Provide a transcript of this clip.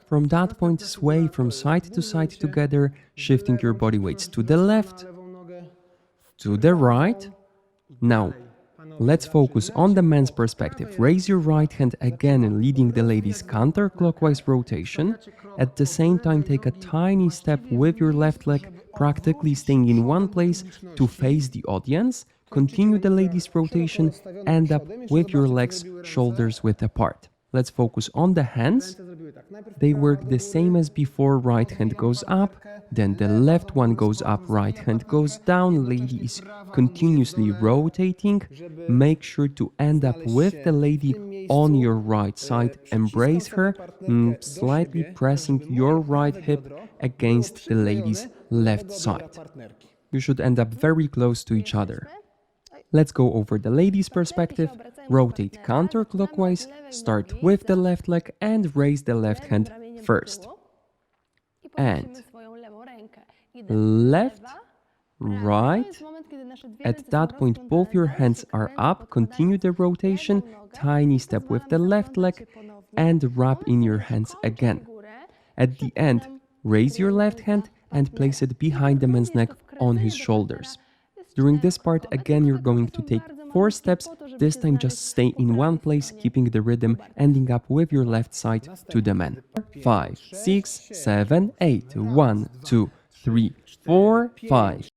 From that point, sway from side to side together, shifting your body weights to the left, to the right. Now, let's focus on the man's perspective. Raise your right hand again, leading the lady's counterclockwise rotation. At the same time, take a tiny step with your left leg, practically staying in one place to face the audience. Continue the lady's rotation, end up with your legs shoulders width apart. Let's focus on the hands. They work the same as before. Right hand goes up, then the left one goes up, right hand goes down. Lady is continuously rotating. Make sure to end up with the lady on your right side. Embrace her, slightly pressing your right hip against the lady's left side. You should end up very close to each other. Let's go over the lady's perspective. Rotate counterclockwise, start with the left leg and raise the left hand first. And left, right. At that point, both your hands are up. Continue the rotation, tiny step with the left leg and wrap in your hands again. At the end, raise your left hand and place it behind the man's neck on his shoulders. During this part, again, you're going to take 4 steps. This time, just stay in one place, keeping the rhythm, ending up with your left side to the man. 5, 6, 7, 8. 1, 2, 3, 4, 5.